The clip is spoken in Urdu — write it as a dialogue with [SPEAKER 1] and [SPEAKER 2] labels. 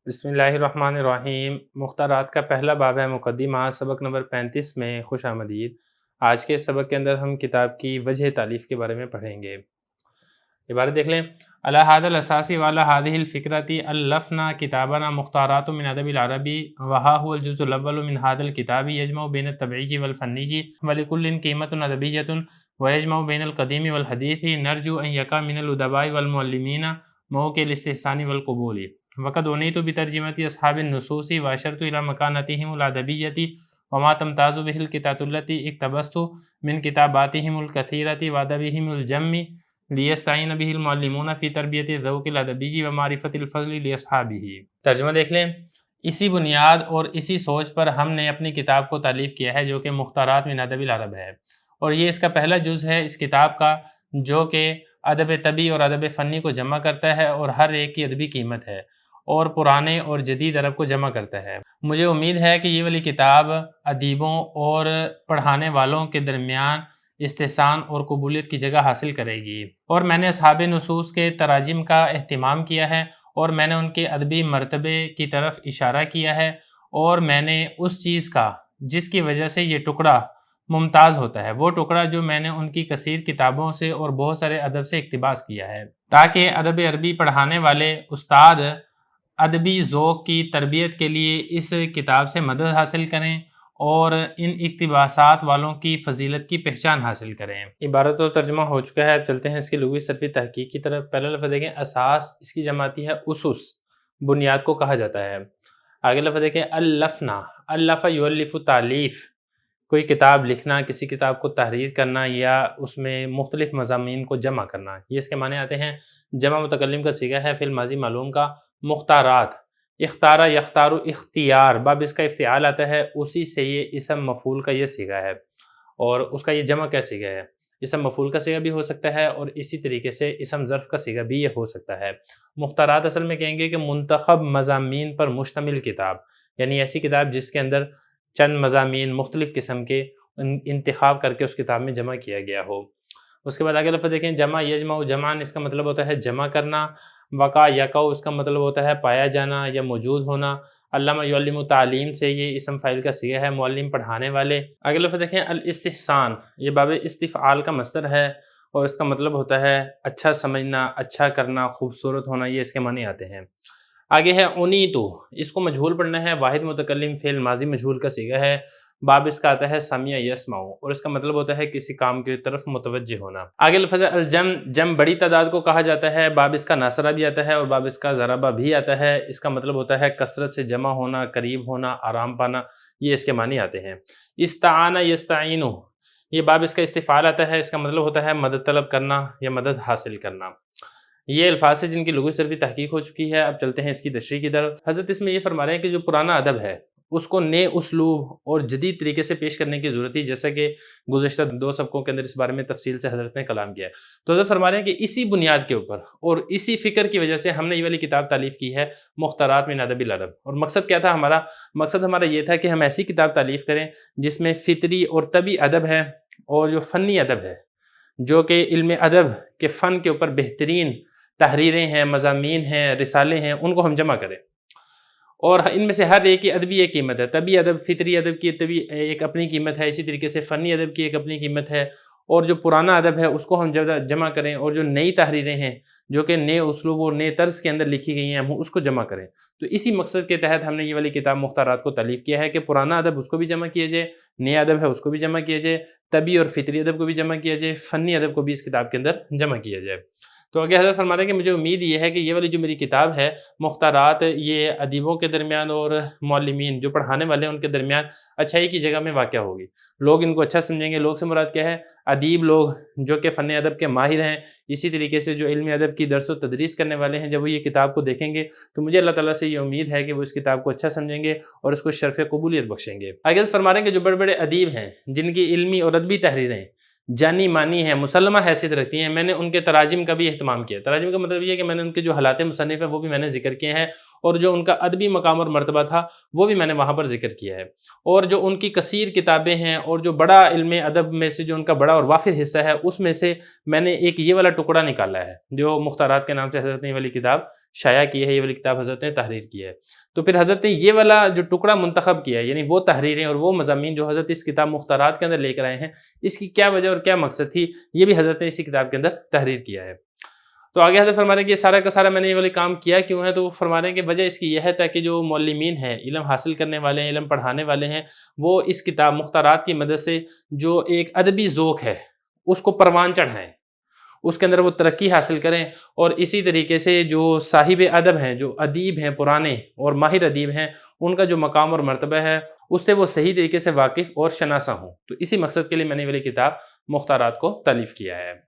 [SPEAKER 1] بسم اللہ الرحمن الرحیم۔ مختارات کا پہلا باب ہے مقدمہ، سبق نمبر 35 میں خوش آمدید۔ آج کے سبق کے اندر ہم کتاب کی وجہ تالیف کے بارے میں پڑھیں گے۔ عبارت دیکھ لیں۔ علی ھذا الاساس وعلی ھذہ الفکرۃ الفنا کتابنا مختارات من ادب العربی وہا هو الجزء الاول من ھذا الکتاب یجمع بین الطبعی والفنی ولکل قیمۃ ادبیۃ ویجمع بین القدیم والحدیث نرجو ان یقع من الادباء والمعلمین موقع الاستحسان والقبول وقد عنیت بترجمة اصحاب النصوص واشرت الى مکانتهم الادبیۃ وما تمتاز به الکتاب التي اقتبست من کتاباتهم الکثیرۃ وادبهم الجم لیستعین به المعلمون فی تربیت الذوق الادبی ومعرفت الفضل لاصحابہ۔ ترجمہ دیکھ لیں۔ اسی بنیاد اور اسی سوچ پر ہم نے اپنی کتاب کو تالیف کیا ہے جو کہ مختارات من ادب العرب ہے، اور یہ اس کا پہلا جز ہے اس کتاب کا، جو کہ ادب طبعی اور ادب فنی کو جمع کرتا ہے اور ہر ایک کی ادبی قیمت ہے، اور پرانے اور جدید عرب کو جمع کرتا ہے۔ مجھے امید ہے کہ یہ والی کتاب ادیبوں اور پڑھانے والوں کے درمیان استحسان اور قبولیت کی جگہ حاصل کرے گی، اور میں نے اصحاب نصوص کے تراجم کا اہتمام کیا ہے، اور میں نے ان کے ادبی مرتبے کی طرف اشارہ کیا ہے، اور میں نے اس چیز کا جس کی وجہ سے یہ ٹکڑا ممتاز ہوتا ہے، وہ ٹکڑا جو میں نے ان کی کثیر کتابوں سے اور بہت سارے ادب سے اقتباس کیا ہے، تاکہ ادب عربی پڑھانے والے استاد ادبی ذوق کی تربیت کے لیے اس کتاب سے مدد حاصل کریں اور ان اقتباسات والوں کی فضیلت کی پہچان حاصل کریں۔ عبارت و ترجمہ ہو چکا ہے، اب چلتے ہیں اس کی لغوی صرفی تحقیق کی طرف۔ پہلا لفظ دیکھیں، اساس، اس کی جمع آتی ہے اسس، بنیاد کو کہا جاتا ہے۔ آگے لفظ دیکھیں، اللفنا، اللف یؤلف تالیف، کوئی کتاب لکھنا، کسی کتاب کو تحریر کرنا یا اس میں مختلف مضامین کو جمع کرنا، یہ اس کے معنی آتے ہیں۔ جمع متکلم کا صیغہ ہے فعل ماضی معلوم کا مختارات، اختارہ یختار اختیار، باب اس کا افتعال آتا ہے، اسی سے یہ اسم مفعول کا یہ صیغہ ہے، اور اس کا یہ جمع کا صیغہ ہے۔ اسم مفعول کا صیغہ بھی ہو سکتا ہے اور اسی طریقے سے اسم ظرف کا صیغہ بھی یہ ہو سکتا ہے۔ مختارات اصل میں کہیں گے کہ منتخب مضامین پر مشتمل کتاب، یعنی ایسی کتاب جس کے اندر چند مضامین مختلف قسم کے انتخاب کر کے اس کتاب میں جمع کیا گیا ہو۔ اس کے بعد آگے لفظ دیکھیں، جمع یجمع، جمعن اس کا مطلب ہوتا ہے جمع کرنا، وقع یقع اس کا مطلب ہوتا ہے پایا جانا یا موجود ہونا، علامہ یعلم تعلیم سے یہ اسم فاعل کا صیغہ ہے، معلم پڑھانے والے۔ آگے لفظ دیکھیں، الاستحسان، یہ باب استفعال کا مصدر ہے اور اس کا مطلب ہوتا ہے اچھا سمجھنا، اچھا کرنا، خوبصورت ہونا، یہ اس کے معنی آتے ہیں۔ آگے ہے عنیتو، اس کو مجہول پڑھنا ہے، واحد متکلم فعل ماضی مجہول کا صیغہ ہے، باب اس کا آتا ہے سمع یسمع، اور اس کا مطلب ہوتا ہے کسی کام کی طرف متوجہ ہونا۔ آگے لفظ ہے الجم، جم بڑی تعداد کو کہا جاتا ہے، باب اس کا ناصرہ بھی آتا ہے اور باب اس کا ضربہ بھی آتا ہے، اس کا مطلب ہوتا ہے کثرت سے جمع ہونا، قریب ہونا، آرام پانا، یہ اس کے معنی آتے ہیں۔ استعان یستعین، یہ باب اس کا استفعال آتا ہے، اس کا مطلب ہوتا ہے مدد طلب کرنا یا مدد حاصل کرنا۔ یہ الفاظ سے جن کی لغوی صرفی تحقیق ہو چکی ہے، اب چلتے ہیں اس کی تشریح کی طرف۔ حضرت اس میں یہ فرما رہے ہیں کہ جو پرانا ادب ہے اس کو نئے اسلوب اور جدید طریقے سے پیش کرنے کی ضرورت ہے، جیسا کہ گزشتہ دو سبقوں کے اندر اس بارے میں تفصیل سے حضرت نے کلام کیا ہے۔ تو حضرت فرما رہے ہیں کہ اسی بنیاد کے اوپر اور اسی فکر کی وجہ سے ہم نے یہ والی کتاب تالیف کی ہے، مختارات من ادب العرب۔ اور مقصد کیا تھا ہمارا؟ مقصد ہمارا یہ تھا کہ ہم ایسی کتاب تالیف کریں جس میں فطری اور طبعی ادب ہے اور جو فنی ادب ہے، جو کہ علم ادب کے فن کے اوپر بہترین تحریریں ہیں، مضامین ہیں، رسالے ہیں، ان کو ہم جمع کریں، اور ان میں سے ہر ایک کی ادبی ایک قیمت ہے۔ طبعی ادب، فطری ادب کی طبعی ایک اپنی قیمت ہے، اسی طریقے سے فنی ادب کی ایک اپنی قیمت ہے، اور جو پرانا ادب ہے اس کو ہم جمع کریں، اور جو نئی تحریریں ہیں جو کہ نئے اسلوب اور نئے طرز کے اندر لکھی گئی ہیں ہم اس کو جمع کریں۔ تو اسی مقصد کے تحت ہم نے یہ والی کتاب مختارات کو تالیف کیا ہے کہ پرانا ادب اس کو بھی جمع کیا جائے، نیا ادب ہے اس کو بھی جمع کیا جائے، طبعی اور فطری ادب کو بھی جمع کیا جائے، فنی ادب کو بھی اس کتاب کے اندر جمع کیا جائے۔ تو آگے حضرت فرما رہے ہیں کہ مجھے امید یہ ہے کہ یہ والی جو میری کتاب ہے مختارات، یہ ادیبوں کے درمیان اور معلمین جو پڑھانے والے ہیں ان کے درمیان اچھائی کی جگہ میں واقع ہوگی، لوگ ان کو اچھا سمجھیں گے۔ لوگ سے مراد کیا ہے؟ ادیب لوگ جو کہ فن ادب کے ماہر ہیں، اسی طریقے سے جو علم ادب کی درس و تدریس کرنے والے ہیں، جب وہ یہ کتاب کو دیکھیں گے تو مجھے اللہ تعالیٰ سے یہ امید ہے کہ وہ اس کتاب کو اچھا سمجھیں گے اور اس کو شرف قبولیت بخشیں گے۔ آگے فرما رہے ہیں کہ جو بڑے بڑے ادیب ہیں جن کی علمی اور ادبی تحریریں جانی مانی ہیں، مسلمہ حیثیت رکھتی ہیں، میں نے ان کے تراجم کا بھی اہتمام کیا۔ تراجم کا مطلب یہ ہے کہ میں نے ان کے جو حالات مصنف ہیں وہ بھی میں نے ذکر کیے ہیں، اور جو ان کا ادبی مقام اور مرتبہ تھا وہ بھی میں نے وہاں پر ذکر کیا ہے، اور جو ان کی کثیر کتابیں ہیں اور جو بڑا علم ادب میں سے جو ان کا بڑا اور وافر حصہ ہے اس میں سے میں نے ایک یہ والا ٹکڑا نکالا ہے جو مختارات کے نام سے حضرت نے یہ والی کتاب شائع کی ہے، یہ والی کتاب حضرت نے تحریر کی ہے۔ تو پھر حضرت نے یہ والا جو ٹکڑا منتخب کیا ہے، یعنی وہ تحریریں اور وہ مضامین جو حضرت اس کتاب مختارات کے اندر لے کر آئے ہیں، اس کی کیا وجہ اور کیا مقصد تھی، یہ بھی حضرت نے اسی کتاب کے اندر تحریر کیا ہے۔ تو آگے حضرت فرما رہے ہیں کہ یہ سارا کا سارا میں نے یہ والے کام کیا کیوں ہے، تو وہ فرما رہے ہیں کہ وجہ اس کی یہ ہے تاکہ جو معلمین ہیں، علم حاصل کرنے والے ہیں، علم پڑھانے والے ہیں، وہ اس کتاب مختارات کی مدد سے جو ایک ادبی ذوق ہے اس کو پروان چڑھائیں، اس کے اندر وہ ترقی حاصل کریں، اور اسی طریقے سے جو صاحب ادب ہیں، جو ادیب ہیں پرانے اور ماہر ادیب ہیں، ان کا جو مقام اور مرتبہ ہے اس سے وہ صحیح طریقے سے واقف اور شناسا ہوں۔ تو اسی مقصد کے لیے میں نے یہ والی کتاب مختارات کو تالیف کیا ہے۔